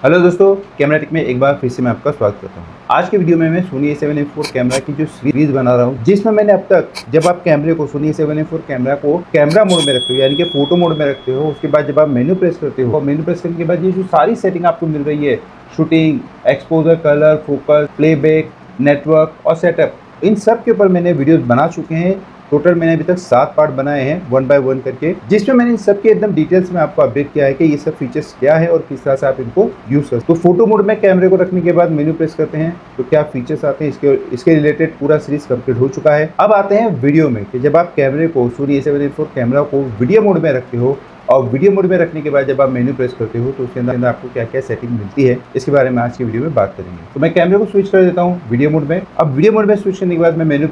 Hello दोस्तों, camera take में एक बार फिर से मैं आपका स्वागत करता हूं। आज के वीडियो में मैं सोनी A7IV कैमरा की जो सीरीज बना रहा हूं, जिसमें मैंने अब तक जब आप कैमरे को सोनी A7IV कैमरा को कैमरा मोड में रखते हो यानी कि फोटो मोड में रखते हो, उसके बाद जब आप मेन्यू प्रेस करते हो, मेन्यू प्रेस करने के बाद ये जो सारी सेटिंग आपको मिल रही है, shooting, exposure, colour, focus, playback, network और सेटअप, इन सब के ऊपर मैंने वीडियोस बना चुके हैं। टोटल मैंने अभी तक 7 पार्ट बनाए हैं 1 बाय 1 करके, जिसमें मैंने इन सब के एकदम डिटेल्स में आपको अपडेट किया है कि ये सब फीचर्स क्या है और किस तरह से आप इनको यूज कर सकते हो। तो फोटो मोड में कैमरे को रखने के बाद मेन्यू प्रेस करते हैं तो क्या फीचर्स आते हैं, इसके रिलेटेड पूरा सीरीज कंप्लीट हो चुका है। अब आते हैं वीडियो में कि जब आप कैमरे को सोनी A7IV कैमरा को वीडियो मोड में रखते हो और वीडियो मोड में रखने के बाद जब आप मेन्यू प्रेस करते हो तो उसके अंदर आपको क्या क्या सेटिंग मिलती है, इसके बारे में आज की वीडियो में बात करेंगे। तो मैं कैमरे को स्विच कर देता हूँ वीडियो मोड में। अब वीडियो मोड में स्विच करने के बाद मैं मेन्यू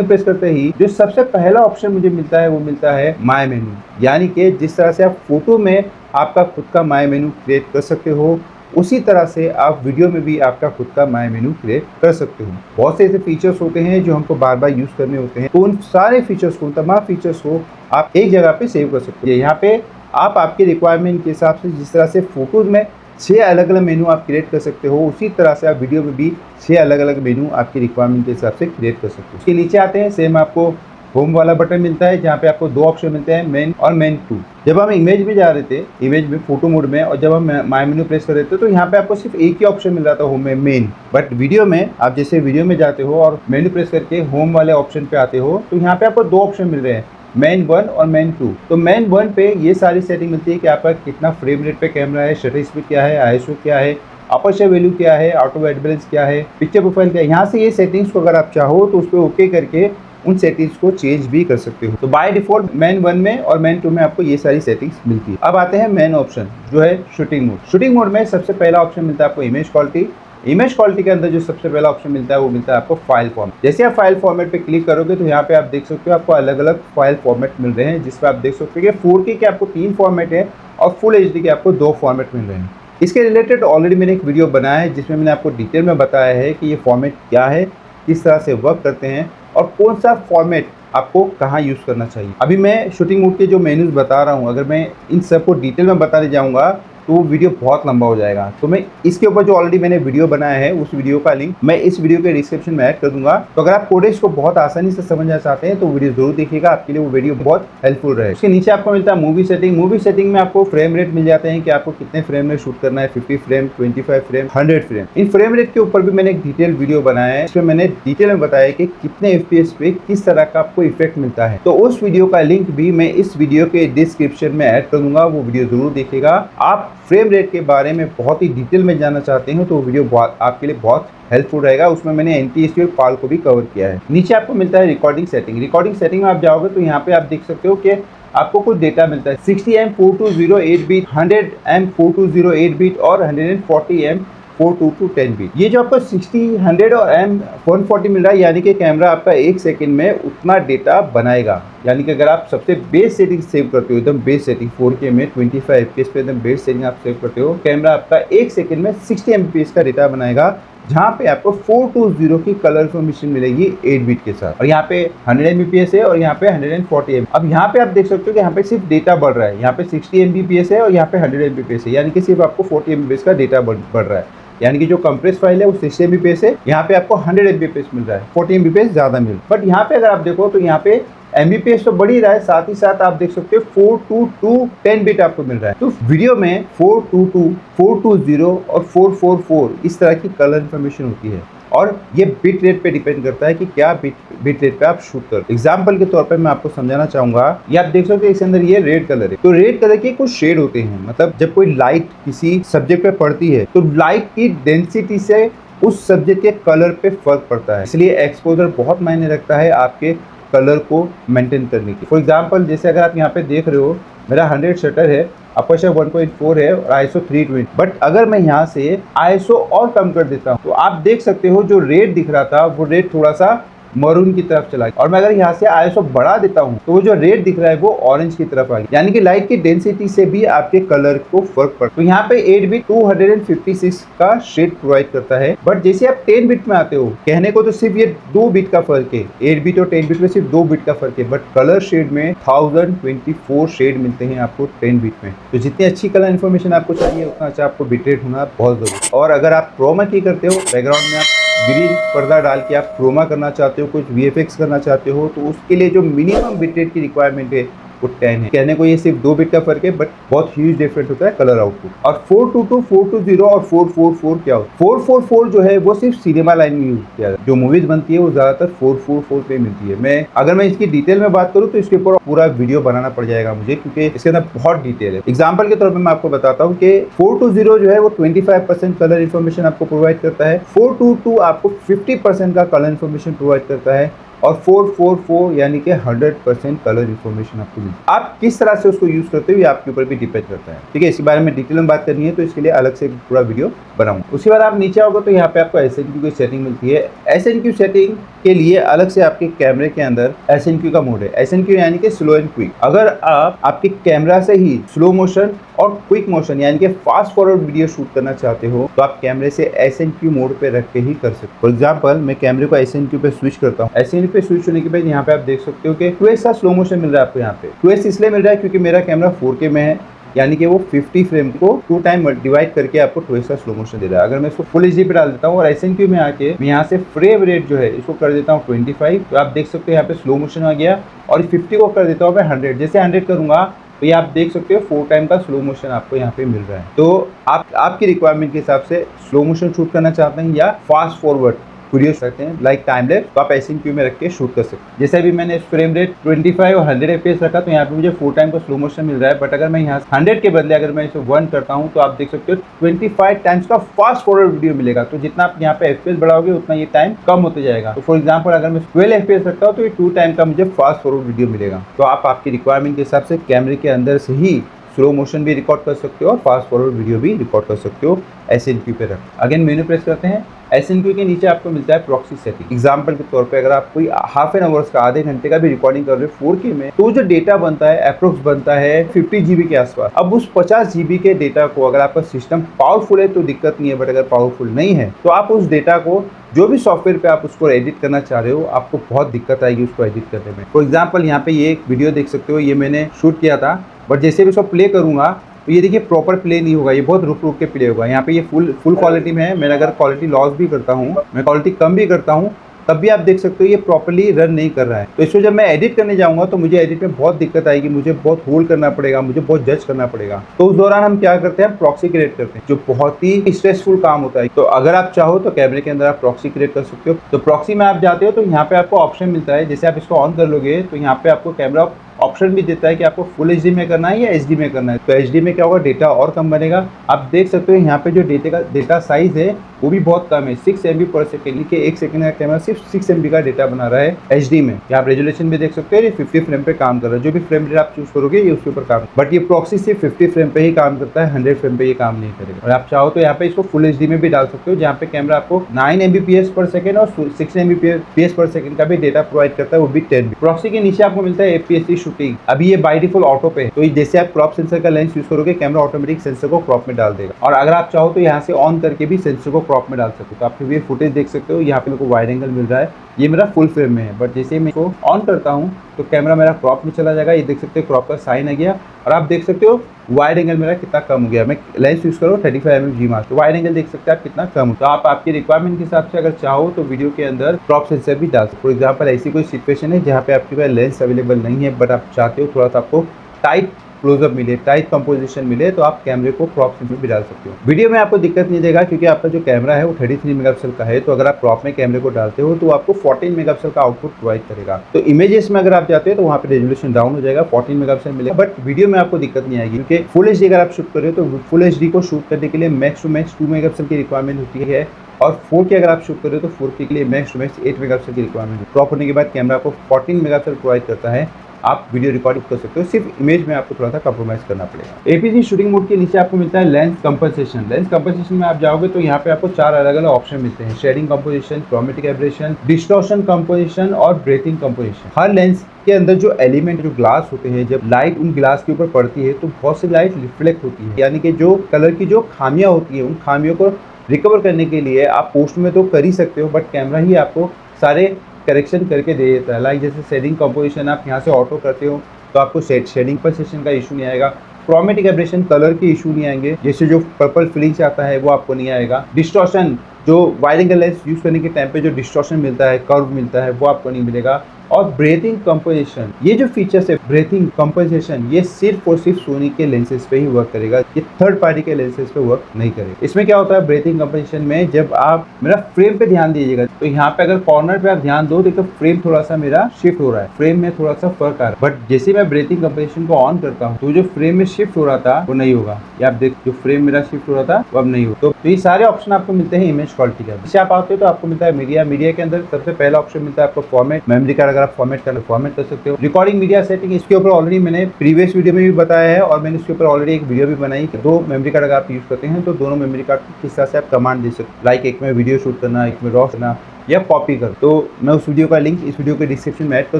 प्रेस करते ही जो सबसे पहला ऑप्शन मुझे मिलता है वो मिलता है माय मेन्यू, यानी कि जिस तरह से आप फोटो में आपका खुद का माय मेन्यू क्रिएट कर सकते हो, उसी तरह से आप वीडियो में भी आपका खुद का माय मेन्यू क्रिएट कर सकते हो। बहुत से ऐसे फीचर्स होते हैं जो हमको बार बार यूज करने होते हैं, तो उन सारे फीचर्स को, तमाम फीचर्स को आप एक जगह पे सेव कर सकते हैं। यहाँ पे आप आपके रिक्वायरमेंट के हिसाब से जिस तरह से फोटोज में 6 अलग अलग मेनू आप क्रिएट कर सकते हो, उसी तरह से आप वीडियो में भी 6 अलग अलग मेनू आपकी रिक्वायरमेंट के हिसाब से क्रिएट कर सकते हो। उसके नीचे आते हैं, सेम आपको होम वाला बटन मिलता है जहाँ पे आपको 2 ऑप्शन मिलते हैं, मेन और मेन 2। जब हम इमेज में जा रहे थे, इमेज में फोटो मोड में, और जब हम माय मेनू प्रेस कर रहे थे तो यहाँ पे आपको सिर्फ एक ही ऑप्शन मिल रहा था होम में, मेन। बट वीडियो में आप जैसे वीडियो में जाते हो और मेनू प्रेस करके होम वाले ऑप्शन पे आते हो तो यहाँ पे आपको 2 ऑप्शन मिल रहे हैं, मेन 1 और मेन 2। तो मेन 1 पे ये सारी सेटिंग मिलती है कि आपका कितना फ्रेम रेट पे कैमरा है, शटर स्पीड क्या है, ISO क्या है, अपर्चर वैल्यू क्या है, ऑटो वाइट बैलेंस क्या है, पिक्चर प्रोफाइल क्या है। यहाँ से ये सेटिंग्स को अगर आप चाहो तो उस पर ओके करके उन सेटिंग्स को चेंज भी कर सकते हो। तो बाय डिफॉल्ट मेन 1 में और मेन 2 में आपको ये सारी सेटिंग्स मिलती है। अब आते हैं मेन ऑप्शन जो है शूटिंग मोड। शूटिंग मोड में सबसे पहला ऑप्शन मिलता है आपको इमेज क्वालिटी। इमेज क्वालिटी के अंदर जो सबसे पहला ऑप्शन मिलता है वो मिलता है आपको फाइल फॉर्मेट। जैसे आप फाइल फॉर्मेट पे क्लिक करोगे तो यहाँ पे आप देख सकते हो आपको अलग अलग फाइल फॉर्मेट मिल रहे हैं, जिसपे आप देख सकते हो कि 4K के आपको 3 फॉर्मेट है और फुल HD के आपको 2 फॉर्मेट मिल रहे हैं। इसके रिलेटेड ऑलरेडी मैंने एक वीडियो बनाया है जिसमें मैंने आपको डिटेल में बताया है कि ये फॉर्मेट क्या है, किस तरह से वर्क करते हैं और कौन सा फॉर्मेट आपको कहाँ यूज़ करना चाहिए। अभी मैं शूटिंग मोड के जो मेन्यूज़ बता रहा हूँ, अगर मैं इन सबको डिटेल में बताने जाऊँगा तो वो वीडियो बहुत लंबा हो जाएगा। तो मैं इसके ऊपर जो ऑलरेडी मैंने वीडियो बनाया है उस वीडियो का लिंक मैं इस वीडियो के डिस्क्रिप्शन में ऐड कर दूंगा। तो अगर आप कोडेक्स को बहुत आसानी से समझना चाहते हैं तो वीडियो जरूर देखिएगा, आपके लिए वो वीडियो बहुत हेल्पफुल रहे। उसके नीचे आपको मिलता है मूवी सेटिंग। मूवी सेटिंग में आपको फ्रेम रेट मिल जाते हैं कि आपको कितने फ्रेम में शूट करना है, 50 फ्रेम, 25 फ्रेम, 100 फ्रेम। इन फ्रेम रेट के ऊपर भी मैंने एक डिटेल वीडियो बनाया है, इसमें मैंने डिटेल में बताया कि कितने FPS पे किस तरह का आपको इफेक्ट मिलता है। तो उस वीडियो का लिंक भी मैं इस वीडियो के डिस्क्रिप्शन में ऐड कर दूंगा, वो वीडियो जरूर देखिएगा। आप फ्रेम रेट के बारे में बहुत ही डिटेल में जानना चाहते हो तो वीडियो आपके लिए बहुत हेल्पफुल रहेगा। उसमें मैंने एंटी-स्केप फाल को भी कवर किया है। नीचे आपको मिलता है रिकॉर्डिंग सेटिंग। रिकॉर्डिंग सेटिंग में आप जाओगे तो यहाँ पे आप देख सकते हो कि आपको कुछ डेटा मिलता है, 60M 4208 बीट, 100M 4208 बीट और 140M 42210 बीट। ये जो आपको 60, 100 और M140 मिल रहा है, यानी कि कैमरा आपका 1 सेकंड में उतना डेटा बनाएगा। यानी कि अगर आप सबसे बेस सेटिंग सेव करते हो, एकदम बेस सेटिंग 4K में 25 FPS पे एकदम बेस सेटिंग आप सेव करते हो, कैमरा आपका 1 सेकंड में 60 MPS का डेटा बनाएगा, जहाँ पे आपको 420 की कलर इन्फॉर्मेशन मिलेगी 8 बिट के साथ। और यहाँ पे 100 Mbps है और यहाँ पे 140 MB। अब यहाँ पे आप देख सकते हो कि यहाँ पे सिर्फ डेटा बढ़ रहा है, यहाँ पे 60 Mbps है और यहाँ पे 100 Mbps है, यानी कि सिर्फ आपको 40 Mbps का डेटा बढ़ रहा है। यानी कि जो कंप्रेस फाइल है वो 60 Mbps है, यहाँ पे आपको 100 Mbps मिल रहा है, 40 Mbps ज्यादा मिल रहा है। बट यहाँ पे अगर आप देखो तो यहाँ पे Mbps तो बढ़ ही रहा है, साथ ही साथ आप देख सकते हो 42210 बिट आपको मिल रहा है। तो वीडियो में 422, 420 और 444 इस तरह की कलर इन्फॉर्मेशन होती है और ये बिट रेट पे डिपेंड करता है कि क्या बिट रेट पे आप शूट करते हो। एग्जाम्पल के तौर पे मैं आपको समझाना चाहूंगा, ये आप देख सकते हो इसके अंदर ये रेड कलर है। तो रेड कलर के कुछ शेड होते हैं, मतलब जब कोई लाइट किसी सब्जेक्ट पे पड़ती है तो लाइट की डेंसिटी से उस सब्जेक्ट के कलर पे फर्क पड़ता है, इसलिए एक्सपोजर बहुत मायने रखता है आपके कलर को मेंटेन करने की। फॉर एग्जाम्पल जैसे अगर आप यहाँ पे देख रहे हो मेरा 100 शटर है, अपर्चर 1.4 है और ISO 320। बट अगर मैं यहाँ से ISO और कम कर देता हूँ तो आप देख सकते हो जो रेड दिख रहा था वो रेड थोड़ा सा मरून की तरफ चला गया। और मैं अगर यहाँ से ISO बढ़ा देता हूँ तो वो जो रेड दिख रहा है वो ऑरेंज की तरफ आ गया, यानी कि लाइट की डेंसिटी से भी आपके कलर को फर्क पड़ता है। तो यहाँ पे 8 बिट 256 का शेड प्रोवाइड करता है, बट जैसे आप 10 बिट में आते हो, कहने को तो सिर्फ ये 2 बिट का फर्क है, 8 बिट और 10 बिट में सिर्फ 2 बिट का फर्क है, बट कलर शेड में 1024 शेड मिलते हैं आपको 10 बिट में। तो जितनी अच्छी कलर इन्फॉर्मेशन आपको चाहिए उतना अच्छा आपको बिटरेट होना बहुत जरूरी है। और अगर आप क्रोमा की करते हो, बैकग्राउंड में आप ग्रीन पर्दा डाल के आप क्रोमा करना चाहते हो, कुछ VFX करना चाहते हो, तो उसके लिए जो मिनिमम बिटरेट की रिक्वायरमेंट है वो 10 है। कहने को ये सिर्फ 2 बिट का फर्क है, बट बहुत ह्यूज डिफरेंट होता है कलर आउटपुट। और 422, 420 और 444 क्या होता है? 444 जो है वो सिर्फ सिनेमा लाइन में यूज किया जाता है। जो मूवीज बनती है वो ज्यादातर 444 पे मिलती है। अगर मैं इसकी डिटेल में बात करूँ तो इसके ऊपर पूरा वीडियो बनाना पड़ जाएगा मुझे, क्योंकि इसके अंदर बहुत डिटेल है। एग्जाम्पल के तौर पर मैं आपको बताता हूँ कि 420 जो है वो 25% कलर इन्फॉर्मेशन आपको प्रोवाइड करता है, 422 आपको 50% का कलर इन्फॉर्मेशन प्रोवाइड करता है, और 444 यानी कि 100% कलर इन्फॉर्मेशन आपको मिलती है। आप किस तरह से उसको यूज करते हो ये आपके ऊपर भी डिपेंड करता है, ठीक है। इसके बारे में डिटेल में बात करनी है तो इसके लिए अलग से पूरा वीडियो बनाऊंगा। उसके बाद आप नीचे आओगे तो यहाँ पे आपको SNQ की सेटिंग मिलती है। SNQ सेटिंग के लिए अलग से आपके कैमरे के अंदर SNQ का मोड है। SNQ यानी कि स्लो एंड क्विक। अगर आप आपके कैमरा से ही स्लो मोशन और क्विक मोशन यानी कि फास्ट फॉरवर्ड वीडियो शूट करना चाहते हो तो आप कैमरे से SNQ मोड पे रख के ही कर सकते हो। फॉर एग्जांपल मैं कैमरे को SNQ पे स्विच करता हूँ। SNQ पे स्विच होने के बाद यहाँ पे आप देख सकते हो कि 2x का स्लो मोशन मिल रहा है आपको। यहाँ पे 2x इसलिए मिल रहा है क्योंकि मेरा कैमरा 4K में है, यानी कि वो 50 फ्रेम को 2 टाइम डिवाइड करके आपको 2x का स्लो मोशन दे रहा है। अगर मैं इसको फुल HD पे डाल देता हूँ और SNQ में आके मैं यहाँ से फ्रेम रेट जो है इसको कर देता हूँ 25, तो आप देख सकते हो यहाँ पे स्लो मोशन आ गया। और 50 को कर देता हूँ मैं 100। जैसे 100 करूंगा तो ये आप देख सकते हो 4 टाइम का स्लो मोशन आपको यहाँ पे मिल रहा है। तो आप आपकी रिक्वायरमेंट के हिसाब से स्लो मोशन शूट करना चाहते हैं या फास्ट फॉरवर्ड वीडियो करते हैं लाइक टाइम लैप्स, तो आप SNQ में रख के शूट कर सकते हैं। जैसे अभी मैंने फ्रेम रेट 25 और 100 FPS रखा तो यहाँ पे मुझे 4 टाइम का स्लो मोशन मिल रहा है, बट अगर मैं यहाँ 100 के बदले अगर मैं इसे 1 करता हूँ तो आप देख सकते हो 25 टाइम्स का फास्ट फॉरवर्ड वीडियो मिलेगा। तो जितना आप यहाँ पे FPS बढ़ाओगे उतना ये टाइम कम होते जाएगा। तो फॉर एग्जाम्पल अगर मैं 12 FPS रखता हूँ तो ये 2 टाइम का मुझे फास्ट फॉरवर्ड वीडियो मिलेगा। तो आप आपकी रिक्वायरमेंट के हिसाब से कैमरे के अंदर से ही स्लो मोशन भी रिकॉर्ड कर सकते हो और फास्ट फॉरवर्ड वीडियो भी रिकॉर्ड कर सकते हो SNQ पे रख। अगेन मेन्यू प्रेस करते हैं। SNQ के नीचे आपको मिलता है प्रॉक्सी सेटिंग। एग्जांपल के तौर पे अगर आप कोई हाफ एन आवर्स का आधे घंटे का भी रिकॉर्डिंग कर रहे हो 4K में, तो जो डेटा बनता है अप्रोक्स बनता है 50 GB के आसपास। अब उस 50 GB के डेटा को अगर आपका सिस्टम पावरफुल है तो दिक्कत नहीं है, बट अगर पावरफुल नहीं है तो आप उस डेटा को जो भी सॉफ्टवेयर पे आप उसको एडिट करना चाह रहे हो आपको बहुत दिक्कत आएगी उसको एडिट करने में। फॉर एग्जाम्पल यहाँ पे ये एक वीडियो देख सकते हो, ये मैंने शूट किया था, बट जैसे भी इसको प्ले करूंगा तो ये देखिए प्रॉपर प्ले नहीं होगा, ये बहुत रुक रुक के प्ले होगा। यहाँ पे ये फुल क्वालिटी में है। मैं अगर क्वालिटी लॉस भी करता हूँ, मैं क्वालिटी कम भी करता हूँ, तब भी आप देख सकते हो ये प्रॉपर्ली रन नहीं कर रहा है। तो इसको जब मैं एडिट करने जाऊंगा तो मुझे एडिट में बहुत दिक्कत आएगी, मुझे बहुत होल्ड करना पड़ेगा, मुझे बहुत जज करना पड़ेगा। तो उस दौरान हम क्या करते हैं, प्रॉक्सी क्रिएट करते हैं, जो बहुत ही स्ट्रेसफुल काम होता है। तो अगर आप चाहो तो कैमरे के अंदर आप प्रॉक्सी क्रिएट कर सकते हो। तो प्रॉक्सी में आप जाते हो तो यहाँ पे आपको ऑप्शन मिलता है, जैसे आप इसको ऑन कर लोगे तो यहाँ पे आपको कैमरा ऑप्शन भी देता है कि आपको फुल HD में करना है या HD में करना है। तो HD में क्या होगा, डेटा और कम बनेगा। आप देख सकते हो यहाँ पे जो डेटा साइज है वो भी बहुत कम है, 6 MB पर सेकेंड। कि 1 सेकंड का कैमरा सिर्फ 6 MB का डेटा बना रहा है HD में। यहाँ आप रेजोल्यूशन भी देख सकते हो, ये 50 फ्रेम पे काम कर रहा है। जो भी फ्रेम रेट आप चूज करोगे ये उसके ऊपर काम, बट ये प्रॉक्सी सिर्फ 50 फ्रेम पे ही काम करता है, 100 फ्रेम पे ये काम नहीं करेगा। और आप चाहो तो यहाँ पे इसको फुल HD में भी डाल सकते हो, जहाँ पे कैमरा आपको 9 Mbps पर सेकंड और 6 Mbps पर सेकंड का भी डेटा प्रोवाइड करता है, वो भी 10 MB। प्रॉक्सी के नीचे आपको मिलता है APS-C शूटिंग। अभी ये बाय डिफॉल्ट ऑटो पे है, तो जैसे आप क्रॉप सेंसर का लेंस यूज करोगे कैमरा ऑटोमेटिक सेंसर को क्रॉप में डाल देगा। और अगर आप चाहो तो यहाँ से ऑन करके भी सेंसर को क्रॉप में डाल सकते हो। तो आप ये फुटेज देख सकते हो, यहाँ पे मेरे को वाइड एंगल मिल रहा है, ये मेरा फुल फ्रेम में है, बट जैसे मैं इसको ऑन करता हूँ तो कैमरा मेरा क्रॉप में चला जाएगा। ये देख सकते हो क्रॉप का साइन आ गया, और आप देख सकते हो वाइड एंगल मेरा कितना कम हो गया। मैं लेंस यूज करो 35 mm G मास्क, तो वाइड एंगल देख सकते हैं आप कितना कम हो। तो आप आपकी रिक्वायरमेंट के हिसाब से अगर चाहो तो वीडियो के अंदर क्रॉप सेंसर भी डाल सकते हो। फॉर एग्जाम्पल ऐसी कोई सिचुएशन है जहाँ पे आपके पास लेंस अवेलेबल नहीं है, बट आप चाहते हो थोड़ा सा आपको टाइट क्लोजअप मिले, टाइट कंपोजिशन मिले, तो आप कैमरे को क्रॉप सेंसर भी डाल सकते हो। वीडियो में आपको दिक्कत नहीं देगा क्योंकि आपका जो कैमरा है वो 33 मेगापिक्सल का है। तो अगर आप क्रॉप में कैमरे को डालते हो तो आपको 14 मेगापिक्सल का आउटपुट प्रोवाइड करेगा। तो इमेजेस में अगर आप जाते हो तो वहाँ पे रेजोल्यूशन डाउन हो जाएगा, 14 मेगापिक्सल मिलेगा, बट वीडियो में आपको दिक्कत नहीं आएगी क्योंकि फुल HD अगर आप शूट कर रहे हो तो फुल HD को शूट करने के लिए मैक्स टू मैक्स 2 मेगापिक्सल की रिक्वायरमेंट होती है, और 4K अगर आप शूट कर रहे हो तो 4K के लिए मैक्स टू मैक्स 8 मेगापिक्सल की रिक्वायरमेंट है। क्रॉप होने के बाद कैमरा आपको 14 मेगापिक्सल प्रोवाइड करता है। आप वीडियो रिकॉर्ड कर सकते हो। सिर्फ इमेज में आपको थोड़ा सा कॉम्प्रोमाइज करना पड़ेगा। एपीजी शूटिंग मोड के नीचे आपको मिलता है लेंस कंपोजिशन। लेंस कंपोजिशन में आप जाओगे तो यहाँ पे आपको 4 अलग अलग ऑप्शन मिलते हैं, shading composition, chromatic aberration, distortion composition और ब्रेथिंग कंपोजिशन। हर लेंस के अंदर जो एलिमेंट, जो ग्लास होते हैं, जब लाइट उन ग्लास के ऊपर पड़ती है तो बहुत सी लाइट रिफ्लेक्ट होती है, यानी कि जो कलर की जो खामियां होती है उन खामियों को रिकवर करने के लिए आप पोस्ट में तो कर ही सकते हो, बट कैमरा ही आपको सारे करेक्शन करके दे देता है। लाइक जैसे शेडिंग कंपोजिशन आप यहाँ से ऑटो करते हो तो आपको शेडिंग कंपोजिशन का इशू नहीं आएगा। क्रोमेटिक एब्रेशन कलर के इशू नहीं आएंगे, जैसे जो पर्पल फिलिंग्स आता है वो आपको नहीं आएगा। डिस्टॉर्शन, जो वाइड एंगल लेंस यूज करने के टाइम पे जो डिस्टॉर्शन मिलता है, कर्व मिलता है, वो आपको नहीं मिलेगा। और ब्रेथिंग कंपोजिशन, ये जो फीचर्स है ब्रेथिंग कंपोजिशन, ये सिर्फ और सिर्फ सोनी के लेंसेज पे ही वर्क करेगा, ये थर्ड पार्टी के लेंसेज पे वर्क नहीं करेगा। इसमें क्या होता है ब्रेथिंग कंपोजिशन में, जब आप मेरा फ्रेम पे ध्यान दीजिएगा तो यहाँ पे अगर कॉर्नर पे आप ध्यान दो तो फ्रेम थोड़ा सा मेरा शिफ्ट हो रहा है, फ्रेम में थोड़ा सा फर्क आ रहा है, बट जैसे मैं ब्रेथिंग कंपोजिशन को ऑन करता हूँ तो जो फ्रेम में शिफ्ट हो रहा था वो नहीं होगा। ये आप देख, जो फ्रेम मेरा शिफ्ट हो रहा था वो अब नहीं होगा। तो ये सारे ऑप्शन आपको मिलते हैं इमेज क्वालिटी का। जैसे आप आते हो तो आपको मिलता है मीडिया। मीडिया के अंदर सबसे पहला ऑप्शन मिलता है आपको फॉर्मेट। मेमोरी कार्ड अगर आप फॉर्मेट कर सकते हो। रिकॉर्डिंग मीडिया सेटिंग, इसके ऊपर ऑलरेडी मैंने प्रीवियस वीडियो में भी बताया है और मैंने इसके ऊपर ऑलरेडी एक वीडियो भी बनाई कि 2 मेमोरी कार्ड अगर आप यूज करते हैं तो दोनों मेमोरी कार्ड को किस तरह से आप कमांड दे सकते हो। लाइक एक में वीडियो शूट करना, एक में रॉ करना या कॉपी कर। तो मैं उस वीडियो का लिंक इस वीडियो के डिस्क्रिप्शन में ऐड कर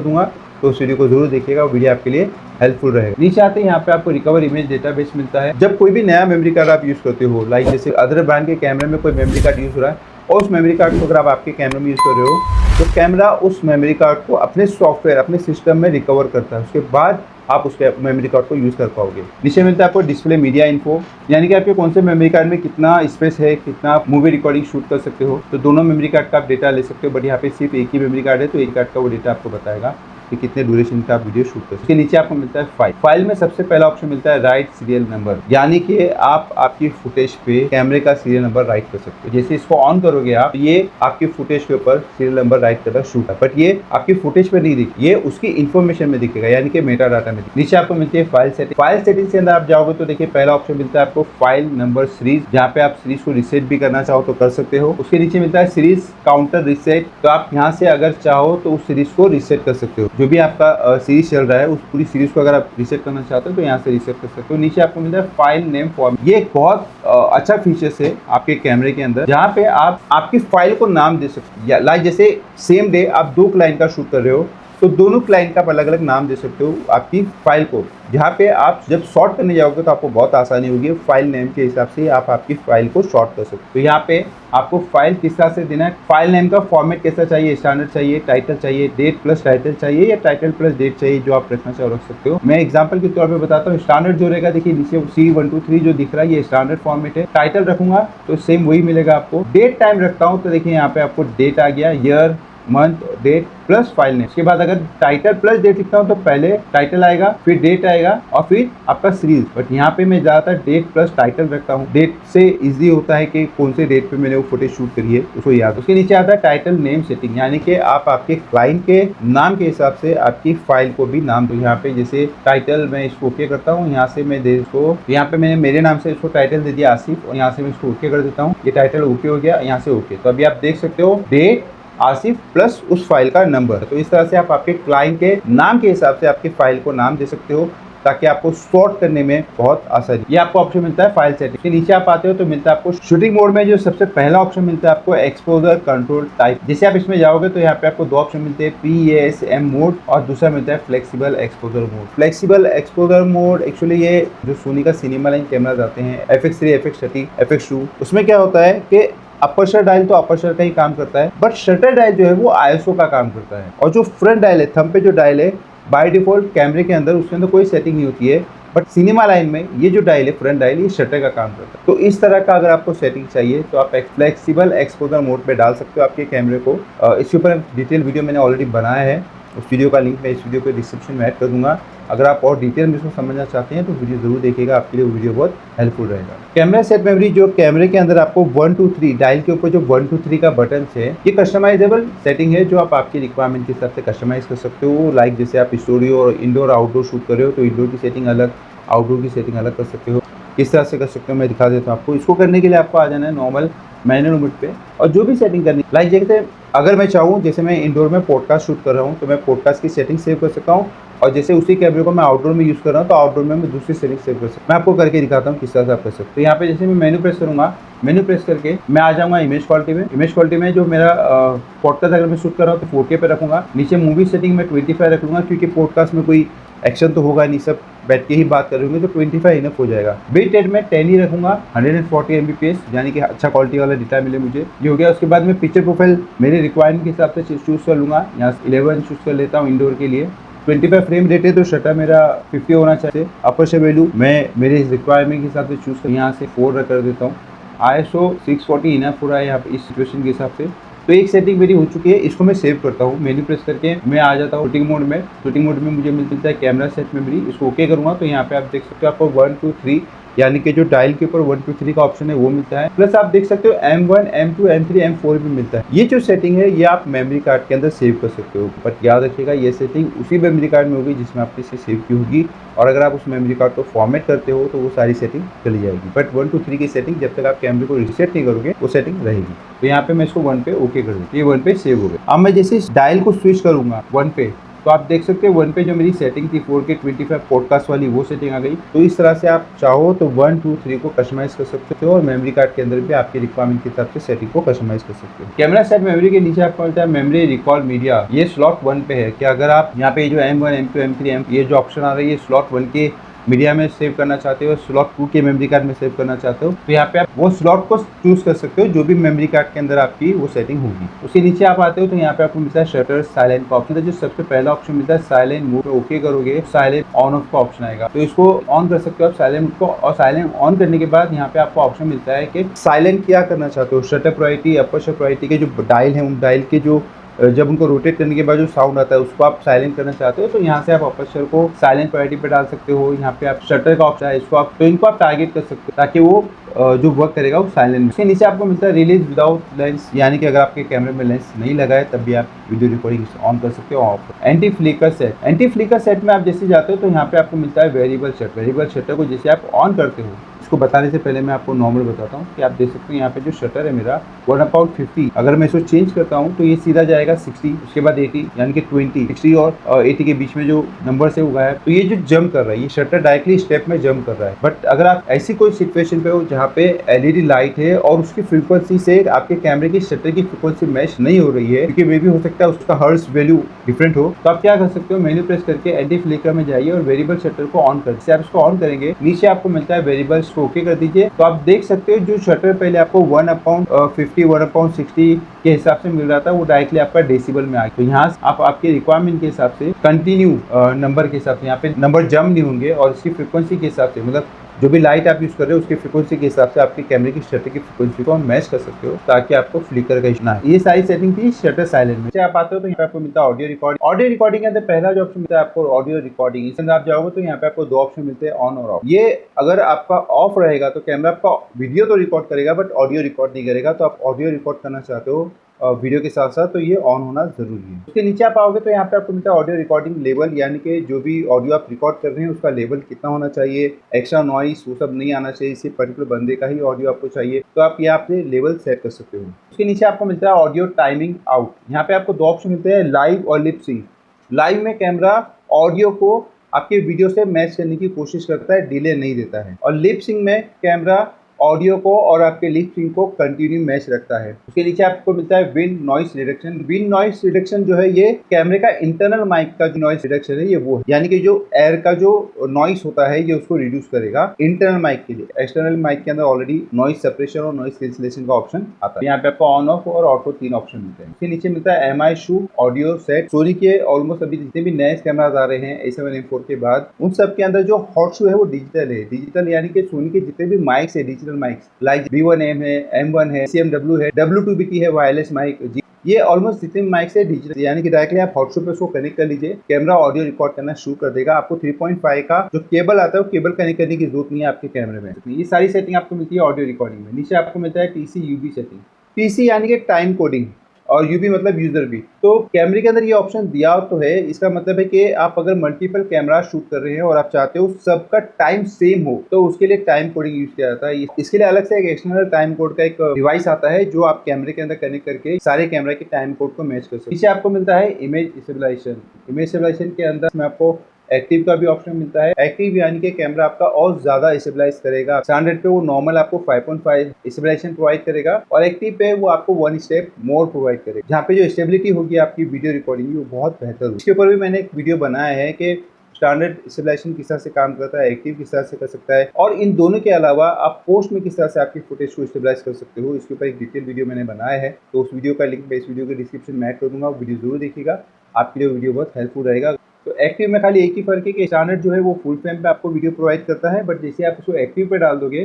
दूंगा, तो उस वीडियो को जरूर देखिएगा, वो वीडियो आपके लिए हेल्पफुल रहेगा। नीचे आते हैं यहाँ पे आपको रिकवर इमेज डेटाबेस मिलता है। जब कोई भी नया मेमोरी कार्ड आप यूज करते हो, लाइक जैसे अदर ब्रांड के कैमरे में कोई मेमोरी कार्ड यूज हो रहा है और उस मेमोरी कार्ड को अगर आप आपके कैमरे में यूज कर रहे हो तो कैमरा उस मेमोरी कार्ड को अपने सॉफ्टवेयर, अपने सिस्टम में रिकवर करता है, उसके बाद आप उसके मेमोरी कार्ड को यूज कर पाओगे। नीचे मिलता है आपको डिस्प्ले मीडिया इन्फो, यानी कि आपके कौन से मेमोरी कार्ड में कितना स्पेस है, कितना आप मूवी रिकॉर्डिंग शूट कर सकते हो। तो दोनों मेमोरी कार्ड का आप डेटा ले सकते हो, बट यहाँ पे सिर्फ एक ही मेमोरी कार्ड है तो एक कार्ड का वो डेटा आपको बताएगा कि कितने ड्यूरेशन का आप वीडियो शूट कर सकते हैं। नीचे आपको मिलता है फाइल। फाइल में सबसे पहला ऑप्शन मिलता है राइट सीरियल नंबर, यानी कि आप आपकी फुटेज पे कैमरे का सीरियल नंबर राइट कर सकते हो। जैसे इसको ऑन करोगे आप, ये आपकी फुटेज के ऊपर सीरियल नंबर राइट करना शुरू है, बट ये आपकी फुटेज पे नहीं दिखेगा, ये उसकी इन्फॉर्मेशन में दिखेगा, यानी कि मेटा डाटा में। नीचे आपको मिलती है फाइल सेटिंग। फाइल सेटिंग के अंदर आप जाओगे तो देखिए पहला ऑप्शन मिलता है आपको फाइल नंबर सीरीज, जहाँ पे आप सीरीज को रिसेट भी करना चाहो तो कर सकते हो। उसके नीचे मिलता है सीरीज काउंटर रिसेट, तो आप यहाँ से अगर चाहो तो उस सीरीज को रिसेट कर सकते हो। जो भी आपका सीरीज चल रहा है उस पूरी सीरीज को अगर आप रिसेट करना चाहते हो तो यहाँ से रिसेट कर सकते हो। नीचे आपको मिलता है फाइल नेम फॉर्म, ये एक बहुत अच्छा फीचर्स है आपके कैमरे के अंदर, जहाँ पे आप आपकी फाइल को नाम दे सकते हो। लाइक जैसे सेम डे आप 2 क्लाइंट का शूट कर रहे हो तो दोनों क्लाइंट का आप अलग अलग नाम दे सकते हो आपकी फाइल को, जहाँ पे आप जब शॉर्ट करने जाओगे तो आपको बहुत आसानी होगी। फाइल नेम के हिसाब से आप आपकी फाइल को शॉर्ट कर सकते हो। तो यहाँ पे आपको फाइल किस तरह से देना है, फाइल नेम का फॉर्मेट कैसा चाहिए, स्टैंडर्ड चाहिए, टाइटल चाहिए, डेट प्लस टाइटल चाहिए या टाइटल प्लस डेट चाहिए, जो आप रखना चाहो रख सकते हो। मैं एग्जांपल के तौर पे बताता हूँ। स्टैंडर्ड जो रहेगा, देखिए नीचे C123 जो दिख रहा है ये स्टैंडर्ड फॉर्मेट है। टाइटल रखूंगा तो सेम वही मिलेगा आपको। डेट टाइम रखता हूँ तो देखिए यहाँ पे आपको डेट आ गया, year month date plus file name. उसके बाद अगर टाइटल प्लस डेट लिखता हूँ तो पहले टाइटल आएगा, फिर डेट आएगा और फिर आपका सीरीज। बट यहाँ पे मैं ज़्यादातर डेट प्लस टाइटल रखता हूँ। डेट से इजी होता है कि कौन से डेट पे मैंने वो फुटेज शूट करी है उसको याद। उसके नीचे आता है टाइटल नेम सेटिंग, यानी कि आप आपके क्लाइंट के नाम के हिसाब से आपकी फाइल को भी नाम दो। यहाँ पे जैसे टाइटल मैं इसको ओके करता हूँ, यहाँ से मैं दे इसको, यहाँ पे मैंने मेरे नाम से इसको टाइटल दे दिया आसिफ, और यहाँ से मैं इसको ओके कर देता हूँ। ये टाइटल ओके हो गया, यहाँ से ओके। तो अभी आप देख सकते हो डेट आसिफ प्लस उस फाइल का नंबर। तो इस तरह से आप आपके क्लाइंट के नाम के हिसाब से आपकी फाइल को नाम दे सकते हो, ताकि आपको सॉर्ट करने में बहुत आसानी। ये आपको ऑप्शन मिलता है फाइल सेटिंग के नीचे आप आते हो तो मिलता है आपको शूटिंग मोड में जो सबसे पहला ऑप्शन मिलता है आपको एक्सपोजर कंट्रोल टाइप। जैसे आप इसमें जाओगे तो यहाँ पे आपको 2 ऑप्शन मिलते हैं, PASM मोड और दूसरा मिलता है flexible exposure mode. Flexible exposure mode actually ये जो सोनी का सिनेमा लाइन कैमराज आते हैं FX3, FX30, FX2, उसमें क्या होता है कि अपर्चर डायल तो अपर्चर का ही काम करता है, बट शटर डायल जो है वो ISO का काम करता है। और जो फ्रंट डायल है, थंब पे जो डायल है, बाय डिफॉल्ट कैमरे के अंदर उसके अंदर कोई सेटिंग नहीं होती है, बट सिनेमा लाइन में ये जो डायल है, फ्रंट डायल, ये शटर का काम करता है। तो इस तरह का अगर आपको सेटिंग चाहिए तो आप फ्लेक्सिबल एक्सपोजर मोड पे डाल सकते हो आपके कैमरे को। इसके ऊपर डिटेल वीडियो मैंने ऑलरेडी बनाया है, उस वीडियो का लिंक मैं इस वीडियो के डिस्क्रिप्शन में ऐड कर दूंगा। अगर आप और डिटेल में इसको समझना चाहते हैं तो वीडियो जरूर देखिएगा, आपके लिए वीडियो बहुत हेल्पफुल रहेगा। कैमरा सेट मेमोरी, जो कैमरे के अंदर आपको 1 2 3 डायल के ऊपर जो 1 2 3 का बटन है, ये कस्टमाइजेबल सेटिंग है जो आप आपकी रिक्वायरमेंट के हिसाब से कस्टमाइज कर सकते हो। लाइक जैसे आप स्टूडियो और इंडोर आउटडोर शूट कर रहे हो तो इंडोर की सेटिंग अलग, आउटडोर की सेटिंग अलग कर सकते हो। किस तरह से कर सकते हो मैं दिखा देता हूँ आपको। इसको करने के लिए आपको आ जाना है नॉर्मल मैनुअल मोड पे, और जो भी सेटिंग करनी, लाइक जैसे अगर मैं चाहूँ, जैसे मैं इंडोर में पॉडकास्ट शूट कर रहा हूँ तो मैं पॉडकास्ट की सेटिंग सेव कर सकता हूँ, और जैसे उसी कैमरे को मैं आउटडोर में यूज़ कर रहा हूँ तो आउटडोर में मैं दूसरी सेटिंग सेव कर सकता हूँ। मैं आपको करके दिखाता हूँ किस तरह से आप कर सकते हो। तो यहाँ पे जैसे मैं मेन्यू प्रेस करूँगा, मेन्यू प्रेस करके मैं आ जाऊँगा इमेज क्वालिटी में। इमेज क्वालिटी में जो मेरा पॉडकास्ट अगर मैं शूट कर रहा हूँ तो 4K पे रखूँगा। नीचे मूवी सेटिंग में 25 रख लूँगा, क्योंकि पॉडकास्ट में कोई एक्शन तो होगा नहीं, सब बैठ के ही बात कर रहे होंगे, तो 25 इनफ हो जाएगा। बिट रेट में 10 ही रखूंगा, 140 Mbps, यानी कि अच्छा क्वालिटी वाला डेटा मिले मुझे। ये हो गया। उसके बाद में पिक्चर प्रोफाइल मेरे रिक्वायरमेंट के हिसाब से चूज़ कर लूँगा। यहाँ 11 चूज़ कर लेता हूँ इंडोर के लिए। 25 फ्रेम रेट है तो शटर मेरा 50 होना चाहिए। अपर्चर वैल्यू मैं मेरे रिक्वायरमेंट के हिसाब से चूज़ कर यहाँ से 4 कर देता हूँ। ISO 640 इनफ हो रहा है यहाँ पे इस सिचुएशन के हिसाब से। तो एक सेटिंग मेरी हो चुकी है, इसको मैं सेव करता हूँ। मेन्यू प्रेस करके मैं आ जाता हूँ शूटिंग मोड में। शूटिंग मोड में मुझे मिलता है कैमरा सेट मेमोरी, इसको ओके करूँगा तो यहाँ पे आप देख सकते हो आपको 1 2 3 यानी कि जो डायल के ऊपर 1 2 3 का ऑप्शन है वो मिलता है। प्लस आप देख सकते हो M1 M2 M3 M4 भी मिलता है। ये जो सेटिंग है ये आप मेमोरी कार्ड के अंदर सेव कर सकते हो, बट याद रखिएगा ये सेटिंग उसी मेमोरी कार्ड में होगी जिसमें आपने इसे सेव की होगी, और अगर आप उस मेमोरी कार्ड को फॉर्मेट करते हो तो वो सारी सेटिंग चली जाएगी। बट 1 2 3 की सेटिंग जब तक आप कैमरे को रिसेट नहीं करोगे वो सेटिंग रहेगी। तो यहाँ पे मैं इसको 1 पे ओके कर दूँ, ये 1 पे सेव हो गया। अब मैं जैसे इस डायल को स्विच करूंगा 1 पे, तो आप देख सकते हो 1 पे जो मेरी सेटिंग थी 4K 25 पॉडकास्ट वाली वो सेटिंग आ गई। तो इस तरह से आप चाहो तो 1 2 3 को कस्टमाइज कर सकते हो, और मेमोरी कार्ड के अंदर भी आपके रिक्वायरमेंट के हिसाब से सेटिंग को कस्टमाइज कर सकते हो। कैमरा सेट मेमोरी के नीचे आपको मिलता है मेमोरी रिकॉल मीडिया, ये स्लॉट 1 पे है। कि अगर आप यहाँ पे जो M1 M2 M3 ये जो ऑप्शन आ रही है स्लॉट 1 के मीडिया में सेव करना चाहते हो, स्लॉट 2 के मेमोरी कार्ड में सेव करना चाहते हो, तो यहाँ पे आप वो स्लॉट को चूज कर सकते हो जो भी मेमोरी कार्ड के अंदर आपकी वो सेटिंग होगी। उसके नीचे आप आते हो तो यहाँ पे आपको मिलता है शटर साइलेंट का ऑप्शन। जो सबसे पहला ऑप्शन मिलता है साइलेंट मोड, ओके करोगे साइलेंट ऑन ऑफ का ऑप्शन आएगा, तो इसको ऑन कर सकते हो आप साइलेंट को। और साइलेंट ऑन करने के बाद यहाँ पे आपको ऑप्शन मिलता है कि साइलेंट क्या करना चाहते हो, शटर प्रायोरिटी, अपर्चर प्रायोरिटी के जो डायल है उन डायल के जो जब उनको रोटेट करने के बाद जो साउंड आता है उसको आप साइलेंट करना चाहते हो, तो यहाँ से आप अपर्चर को साइलेंट प्रायोरिटी पे डाल सकते हो। यहाँ पे आप शटर का ऑप्शन है, इसको आप तो इनको आप टारगेट कर सकते हो ताकि वो जो वर्क करेगा वो साइलेंट। इसके नीचे आपको मिलता है रिलीज विदाउट लेंस, यानी कि अगर आपके कैमरे में लेंस नहीं लगा है तब भी आप वीडियो रिकॉर्डिंग ऑन कर सकते हो off. Anti flicker set, anti flicker set में आप जैसे जाते हो तो यहाँ पे आपको मिलता है वेरिएबल शटर। वेरिएबल शटर को जैसे आप ऑन करते हो, इसको बताने से पहले मैं आपको नॉर्मल बताता हूँ कि आप देख सकते हो यहाँ पे जो शटर है मेरा 1/50, अगर मैं इसको चेंज करता हूँ तो ये सीधा जाएगा 60, उसके बाद 80, यानी कि 20 60 और 80 के बीच में जो नंबर से हुआ है, तो ये जो जंप कर रहा है ये शटर डायरेक्टली स्टेप में जंप कर रहा है। बट अगर आप ऐसी कोई सिचुएशन पे हो जहाँ पे LED लाइट है और उसकी फ्रीक्वेंसी से आपके कैमरे की शटर की फ्रीक्वेंसी मैच नहीं हो रही है, क्योंकि मे भी हो सकता है उसका हर्ट्ज वैल्यू डिफरेंट हो, तो आप क्या कर सकते हो, मेन्यू प्रेस करके एंटी फ्लिकर में जाइए और वेरिएबल शटर को ऑन कर दीजिए। आप इसको ऑन करेंगे नीचे आपको मिलता है वेरिएबल, ओके कर दीजिए, तो आप देख सकते हो जो शटर पहले आपको 1/50 1/60 के हिसाब से मिल रहा था वो डायरेक्टली आपका डेसिबल में आ गया। तो यहाँ आप आपके रिक्वायरमेंट के हिसाब से कंटिन्यू नंबर के हिसाब से यहाँ पे नंबर जम नहीं होंगे, और इसकी फ्रीक्वेंसी के हिसाब से मतलब जो भी लाइट आप यूज कर रहे हो उसकी फ्रीक्वेंसी के हिसाब से आपके कैमरे की शटर की फ्रीक्वेंसी को मैच कर सकते हो ताकि आपको फ्लिकर का इशू ना आए। ये सारी सेटिंग थी शटर साइलेंट में। आप आते हो तो यहाँ पे आपको मिलता है ऑडियो रिकॉर्डिंग। ऑडियो रिकॉर्डिंग के अंदर पहला जो ऑप्शन मिलता है आपको ऑडियो रिकॉर्डिंग, इसके अंदर आप जाओगे तो यहाँ पे आपको 2 ऑप्शन मिलते हैं, ऑन और ऑफ। ये अगर आपका ऑफ रहेगा तो कैमरा आपका वीडियो तो रिकॉर्ड करेगा बट ऑडियो रिकॉर्ड नहीं करेगा। तो आप ऑडियो रिकॉर्ड करना चाहते हो वीडियो के साथ साथ, तो ये ऑन होना जरूरी है। उसके नीचे आप आओगे तो यहाँ पे आपको मिलता है ऑडियो रिकॉर्डिंग लेवल, यानी कि जो भी ऑडियो आप रिकॉर्ड कर रहे हैं उसका लेवल कितना होना चाहिए, एक्स्ट्रा नॉइस वो सब नहीं आना चाहिए, इसी पर्टिकुलर बंदे का ही ऑडियो आपको चाहिए, तो आप यहाँ पे लेवल सेट कर सकते हो। उसके नीचे आपको मिलता है ऑडियो टाइमिंग आउट। यहाँ पे आपको 2 ऑप्शन मिलते हैं, लाइव और लिप सिंक। लाइव में कैमरा ऑडियो को आपके वीडियो से मैच करने की कोशिश करता है, डिले नहीं देता है, और लिप सिंक में कैमरा ऑडियो को और आपके लिप सिंक को कंटिन्यू मैच रखता है। उसके नीचे आपको मिलता है wind noise reduction. Wind noise reduction जो है ये कैमरे का इंटरनल माइक का जो नॉइस रिडक्शन है ये वो है, यानी कि जो एयर का जो नॉइस होता है ये उसको रिड्यूस करेगा इंटरनल माइक के लिए। एक्सटर्नल माइक के अंदर ऑलरेडी नॉइस सेपरेशन और नॉइस कैंसिलेशन का ऑप्शन आता है। यहाँ पे आपको ऑन ऑफ और ऑटो 3 ऑप्शन मिलते हैं। इसके नीचे मिलता है MI शू ऑडियो सेट। सोनी के ऑलमोस्ट अभी जितने भी नए कैमराज आ रहे हैं A7 M4 के बाद, उन सब के अंदर जो हॉट शू है वो डिजिटल है। डिजिटल यानी कि सोनी के जितने भी माइक्स है डिजिटल माइक्स, लाइक B1M है, M1 है, CMW है, W2BT है वायरलेस माइक, ये ऑलमोस्ट जितने माइक्स है डिजिटल, यानी कि डायरेक्टली आप हॉटशॉट पे उसको कनेक्ट कर लीजिए, कैमरा ऑडियो रिकॉर्ड करना शुरू कर देगा। आपको 3.5 का जो केबल आता है वो केबल कनेक्ट करने की जरूरत नहीं है आपके कैमरे में। ये सारी सेटिंग आपको मिलती है ऑडियो रिकॉर्डिंग में। नीचे आपको मिलता है TC UB सेटिंग। TC यानी कि टाइम कोडिंग, और यूवी मतलब यूजर भी। तो कैमरे के अंदर ये ऑप्शन दिया तो है, इसका मतलब है कि आप अगर मल्टीपल कैमरा शूट कर रहे हैं और आप चाहते हो सबका टाइम सेम हो, तो उसके लिए टाइम कोडिंग यूज किया जाता है। इसके लिए अलग से एक एक्सटर्नल टाइम कोड का एक डिवाइस आता है जो आप कैमरे के अंदर कनेक्ट करके सारे कैमरा के टाइम कोड को मैच कर सकते हैं। इसे आपको मिलता है इमेज स्टेबलाइजेशन। इमेज स्टेबलाइजेशन के अंदर में आपको एक्टिव का भी ऑप्शन मिलता है। एक्टिव यानी कि कैमरा आपका और ज्यादा स्टेबलाइज करेगा। स्टैंडर्ड पे वो नॉर्मल आपको 5.5 स्टेबलाइजेशन प्रोवाइड करेगा और एक्टिव पे वो आपको 1 स्टेप मोर प्रोवाइड करेगा, जहाँ पे जो स्टेबिलिटी होगी आपकी वीडियो रिकॉर्डिंग की वो बहुत बेहतर होगी। इसके ऊपर भी मैंने एक वीडियो बनाया है कि स्टैंडर्ड स्टेबलाइजेशन किस तरह से काम करता है, एक्टिव किस तरह से कर सकता है, और इन दोनों के अलावा आप पोस्ट में किस तरह से आपकी फुटेज को स्टेबलाइज कर सकते हो। इसके ऊपर एक डिटेल वीडियो मैंने बनाया है, तो उस वीडियो का लिंक मैं इस वीडियो के डिस्क्रिप्शन में ऐड कर दूंगा। वीडियो जरूर देखिएगा, आपके लिए वीडियो बहुत हेल्पफुल रहेगा। तो एक्टिव में खाली एक ही फर्क है कि स्टैंडर्ड जो है वो फुल फ्रेम पे आपको वीडियो प्रोवाइड करता है, बट जैसे आप उसको एक्टिव पे डाल दोगे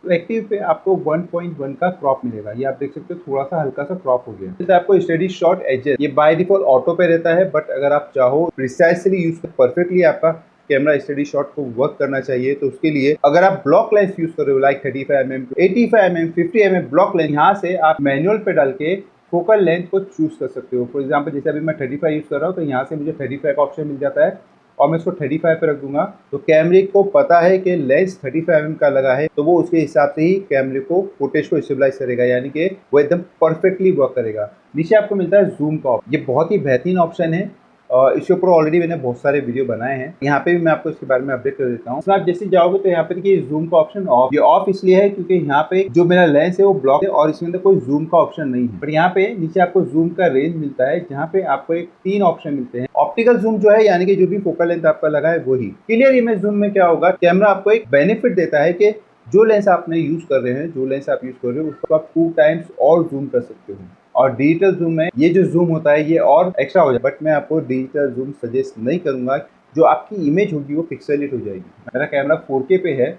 तो एक्टिव पे आपको 1.1 का क्रॉप मिलेगा। ये आप देख सकते हो, थोड़ा सा हल्का सा क्रॉप हो गया। तो आपको स्टेडी शॉट एजेस, ये बाय डिफॉल्ट ऑटो पे रहता है, बट अगर आप चाहो प्रिसाइसली यूज कर परफेक्टली आपका कैमरा स्टडी शॉट को वर्क करना चाहिए, तो उसके लिए अगर आप ब्लॉक लेंस यूज कर रहे हो like 35mm, 85mm, 50mm block lens, यहाँ से आप मैनुअल पे डाल के फोकल लेंथ को चूज कर सकते हो। फॉर एग्जांपल जैसे अभी मैं 35 यूज कर रहा हूँ, तो यहाँ से मुझे 35 का ऑप्शन मिल जाता है और मैं इसको 35 पे रख दूंगा, तो कैमरे को पता है कि लेंस 35mm का लगा है, तो वो उसके हिसाब से ही कैमरे को फुटेज को स्टेबलाइज करेगा, यानी कि वो एकदम परफेक्टली वर्क करेगा। नीचे आपको मिलता है जूम का ऑप्शन। ये बहुत ही बेहतरीन ऑप्शन है। इसके ऊपर ऑलरेडी मैंने बहुत सारे वीडियो बनाए हैं, यहाँ पे भी मैं आपको इसके बारे में अपडेट कर देता हूँ। इसमें आप जैसे जाओगे तो यहाँ पे देखिए जूम का ऑप्शन ऑफ। ये ऑफ इसलिए है क्योंकि यहाँ पे जो मेरा लेंस है वो ब्लॉक है और इसमें अंदर कोई जूम का ऑप्शन नहीं है। पर यहाँ पे नीचे आपको जूम का रेंज मिलता है, जहाँ पे आपको एक 3 ऑप्शन मिलते हैं। ऑप्टिकल जूम जो है, यानी कि जो भी फोकल लेंथ आपका लगा है वही। क्लियर इमेज जूम में क्या होगा, कैमरा आपको एक बेनिफिट देता है कि जो लेंस आपने यूज कर रहे हैं, जो लेंस आप यूज कर रहे हो उसको आप 2 टाइम्स और जूम कर सकते हो। और डिजिटल जूम में ये जो जूम होता है ये और एक्स्ट्रा हो जाए, बट मैं आपको डिजिटल जूम सजेस्ट नहीं करूंगा। जो आपकी इमेज होगी वो पिक्सेलेट हो जाएगी। मेरा कैमरा 4K पे है,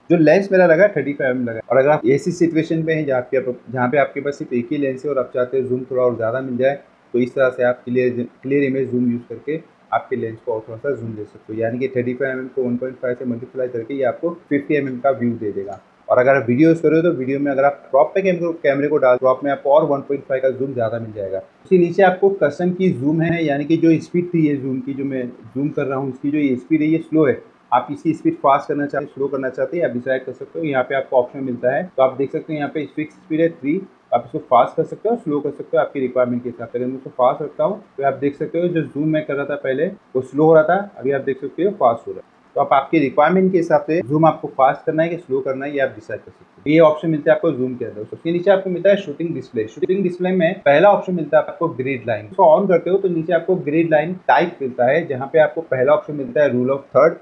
जो लेंस मेरा लगा 35mm लगा, और अगर आप ऐसी सिचुएशन पे हैं जहाँ पे आपके पास सिर्फ एक ही लेंस है और आप चाहते हो जूम थोड़ा और ज़्यादा मिल जाए, तो इस तरह से आप क्लियर इमेज जूम यूज़ करके आपके लेंस को और थोड़ा सा जूम दे सकते हो, यानी कि 35mm को 1.5 से मल्टीप्लाई करके ये आपको 50mm का व्यू दे देगा। और अगर आप वीडियो यूज़ कर रहे हो तो वीडियो में अगर आप क्रॉप पे कैमरे को डाल, क्रॉप में आपको और 1.5 का जूम ज़्यादा मिल जाएगा। उसके नीचे आपको कस्टम की जूम है, यानी कि जो स्पीड थी ये जूम की, जो मैं जूम कर रहा हूँ इसकी जो ये स्पीड है ये स्लो है। आप इसकी स्पीड फास्ट करना चाहते हैं, स्लो करना चाहते हैं, आप डिसाइड कर सकते हो। यहाँ पे आपको ऑप्शन मिलता है, तो आप देख सकते हैं यहाँ पे फिक्स स्पीड है 3। आप इसको फास्ट कर सकते हो, स्लो कर सकते हो आपकी रिक्वायरमेंट के हिसाब से। अगर मैं इसको फास्ट रखता हूँ तो आप देख सकते हो जो जूम मैं कर रहा था पहले वो स्लो हो रहा था, अभी आप देख सकते हो फास्ट हो रहा है। तो आप आपकी रिक्वायरमेंट के हिसाब से जूम आपको फास्ट करना है कि स्लो करना है ये आप डिसाइड कर सकते हो। ये ऑप्शन मिलता है आपको जूम के अंदर। उसके नीचे आपको मिलता है शूटिंग डिस्प्ले। शूटिंग डिस्प्ले में पहला ऑप्शन मिलता है आपको ग्रिड लाइन। उसको ऑन करते हो तो नीचे आपको ग्रिड लाइन टाइप मिलता है, जहाँ पे आपको पहला ऑप्शन मिलता है रूल ऑफ थर्ड।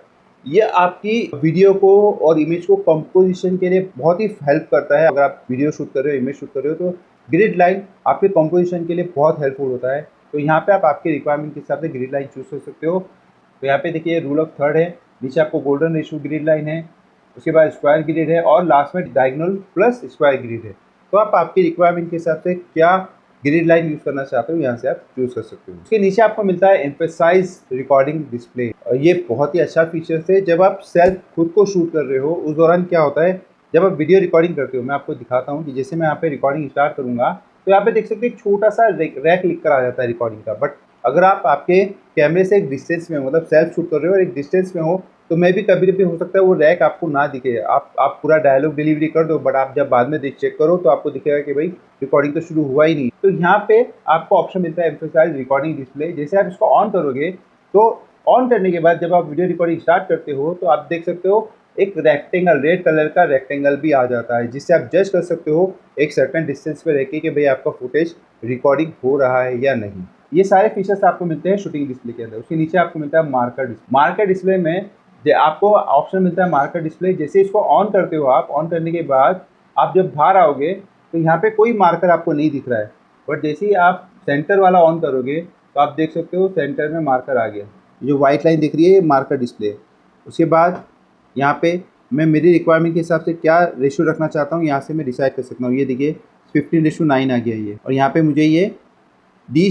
ये आपकी वीडियो को और इमेज को कंपोजिशन के लिए बहुत ही हेल्प करता है। अगर आप वीडियो शूट कर रहे हो, इमेज शूट कर रहे हो, तो ग्रिड लाइन आपके कंपोजिशन के लिए बहुत हेल्पफुल होता है। तो यहाँ पे आप आपके रिक्वायरमेंट के हिसाब से ग्रिड लाइन चूज कर सकते हो। तो यहाँ पे देखिए रूल ऑफ थर्ड है, नीचे आपको गोल्डन रेशियो ग्रिड लाइन है, उसके बाद स्क्वायर ग्रिड है और लास्ट में डायगोनल प्लस स्क्वायर ग्रिड है। तो आप आपकी रिक्वायरमेंट के हिसाब से क्या ग्रिड लाइन यूज करना चाहते हो यहाँ से आप चूज कर सकते हो। उसके नीचे आपको मिलता है एम्फेसाइज रिकॉर्डिंग डिस्प्ले। ये बहुत ही अच्छा फीचर है। जब आप सेल्फ खुद को शूट कर रहे हो उस दौरान क्या होता है, जब आप वीडियो रिकॉर्डिंग करते हो, मैं आपको दिखाता हूँ कि जैसे मैं यहाँ पे रिकॉर्डिंग स्टार्ट करूंगा तो यहाँ पे देख सकते हैं एक छोटा सा रैक लिख कर आ जाता है रिकॉर्डिंग का। बट अगर आप आपके कैमरे से एक डिस्टेंस में हो, मतलब सेल्फ शूट कर रहे हो और एक डिस्टेंस में हो, तो मैं भी कभी कभी हो सकता है वो रैक आपको ना दिखे। आप पूरा डायलॉग डिलीवरी कर दो, बट आप जब बाद में चेक करो तो आपको दिखेगा कि भाई रिकॉर्डिंग तो शुरू हुआ ही नहीं। तो यहाँ पे आपको ऑप्शन मिलता है एम्फेसाइज रिकॉर्डिंग डिस्प्ले। जैसे आप इसको ऑन करोगे तो ऑन करने के बाद जब आप वीडियो रिकॉर्डिंग स्टार्ट करते हो तो आप देख सकते हो एक रेक्टेंगल, रेड कलर का रेक्टेंगल भी आ जाता है, जिससे आप जज कर सकते हो एक सर्टेन डिस्टेंस पे रह के कि भाई आपका फुटेज रिकॉर्डिंग हो रहा है या नहीं। ये सारे फीचर्स आपको मिलते हैं शूटिंग डिस्प्ले के अंदर। उसके नीचे आपको मिलता है मार्कर डिस्प्ले। मार्कर डिस्प्ले में आपको ऑप्शन मिलता है मार्कर डिस्प्ले। जैसे इसको ऑन करते हो, आप ऑन करने के बाद आप जब बाहर आओगे तो यहाँ पे कोई मार्कर आपको नहीं दिख रहा है, बट जैसे ही आप सेंटर वाला ऑन करोगे तो आप देख सकते हो सेंटर में मार्कर आ गया। जो व्हाइट लाइन दिख रही है ये मार्कर डिस्प्ले है। उसके बाद यहाँ पे मैं मेरी रिक्वायरमेंट के हिसाब से क्या रेशियो रखना चाहता हूँ यहाँ से मैं डिसाइड कर सकता हूँ। ये देखिए 15:9 आ गया ये, और यहाँ पे मुझे ये डी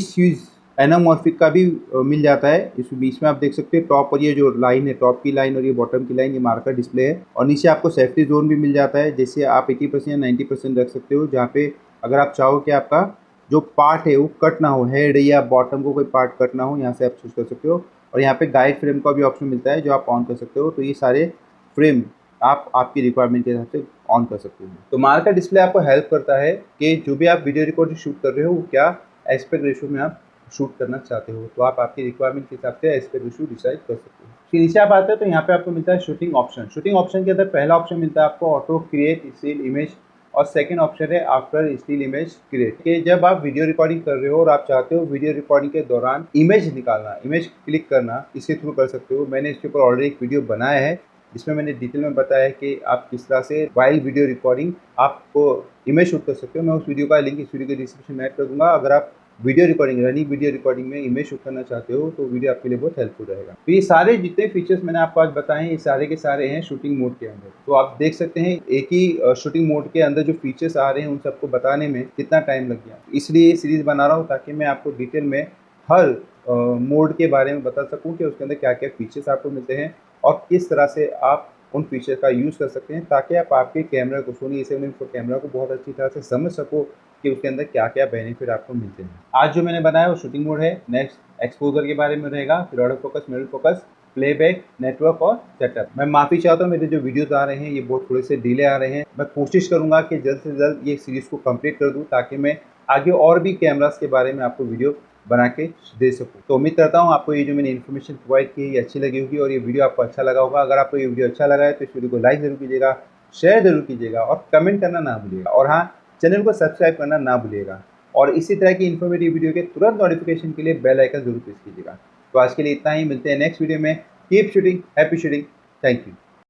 एनामॉर्फिक का भी मिल जाता है। इस बीच में आप देख सकते हो टॉप और ये जो लाइन है, टॉप की लाइन और ये बॉटम की लाइन, ये मार्कर डिस्प्ले है। और नीचे आपको सेफ्टी जोन भी मिल जाता है, जैसे आप 80% या 90% रख सकते हो, जहाँ पे अगर आप चाहो कि आपका जो पार्ट है वो कट ना हो, हेड या बॉटम को कोई पार्ट कट ना हो, यहाँ से आप चूज कर सकते हो। और यहाँ पे गाइड फ्रेम का भी ऑप्शन मिलता है जो आप ऑन कर सकते हो। तो ये सारे फ्रेम आप आपकी रिक्वायरमेंट के हिसाब से ऑन कर सकते हो। तो मार्कर डिस्प्ले आपको हेल्प करता है कि जो भी आप वीडियो रिकॉर्डिंग शूट कर रहे हो वो क्या एस्पेक्ट रेशियो में आप शूट करना चाहते हो। तो आप आपकी रिक्वायरमेंट के हिसाब से एस्पेक्ट रेशियो डिसाइड कर सकते हो। फिर नीचे आप आते हैं तो यहाँ पे आपको मिलता है शूटिंग ऑप्शन। शूटिंग ऑप्शन के अंदर पहला ऑप्शन मिलता है आपको ऑटो क्रिएट स्टिल इमेज, और सेकंड ऑप्शन है आफ्टर स्टिल इमेज क्रिएट। कि जब आप वीडियो रिकॉर्डिंग कर रहे हो और आप चाहते हो वीडियो रिकॉर्डिंग के दौरान इमेज निकालना, इमेज क्लिक करना, इसके थ्रू कर सकते हो। मैंने इसके ऊपर ऑलरेडी एक वीडियो बनाया है जिसमें मैंने डिटेल में बताया है कि आप किस तरह से वाइल वीडियो रिकॉर्डिंग आपको इमेज शूट कर सकते हो। मैं उस वीडियो का लिंक इस वीडियो के डिस्क्रिप्शन में ऐड कर दूंगा। अगर आप video recording, running video recording में इमेज शूट करना चाहते हो तो वीडियो आपके लिए बहुत हेल्पफुल रहेगा। तो ये सारे जितने फीचर्स मैंने आपको आज बताए हैं ये सारे के सारे हैं शूटिंग मोड के अंदर। तो आप देख सकते हैं एक ही शूटिंग मोड के अंदर जो फीचर्स आ रहे हैं उन सबको बताने में कितना टाइम लग गया। इसलिए ये सीरीज बना रहा हूँ ताकि मैं आपको डिटेल में हर मोड के बारे में बता सकूँ कि उसके अंदर क्या क्या फीचर्स आपको मिलते हैं और किस तरह से आप उन फीचर का यूज़ कर सकते हैं, ताकि आप आपके कैमरा को, सोनी A7 कैमरा को बहुत अच्छी तरह से समझ सको कि उसके अंदर क्या क्या बेनिफिट आपको मिलते हैं। आज जो मैंने बनाया वो शूटिंग मोड है। नेक्स्ट एक्सपोजर के बारे में रहेगा, फिर auto focus, mirror focus, playback, network और सेटअप। मैं माफ़ी चाहता हूँ मेरे जो वीडियोस आ रहे हैं ये बहुत थोड़े से डिले आ रहे हैं। मैं कोशिश करूँगा कि जल्द से जल्द ये सीरीज़ को कंप्लीट कर दूँ ताकि मैं आगे और भी कैमरास के बारे में आपको वीडियो बना के दे सकूँ। तो उम्मीद करता हूँ आपको ये जो मैंने इन्फॉर्मेशन प्रोवाइड की है ये अच्छी लगी होगी और ये वीडियो आपको अच्छा लगा होगा। अगर आपको ये वीडियो अच्छा लगा है तो इस वीडियो को लाइक ज़रूर कीजिएगा, शेयर ज़रूर कीजिएगा और कमेंट करना ना भूलिएगा। और हाँ, चैनल को सब्सक्राइब करना ना भूलिएगा और इसी तरह की इन्फॉर्मेटिव वीडियो के तुरंत नोटिफिकेशन के लिए बेल आइकन ज़रूर प्रेस कीजिएगा। तो आज के लिए इतना ही, मिलते हैं नेक्स्ट वीडियो में। Keep shooting, happy shooting, thank you.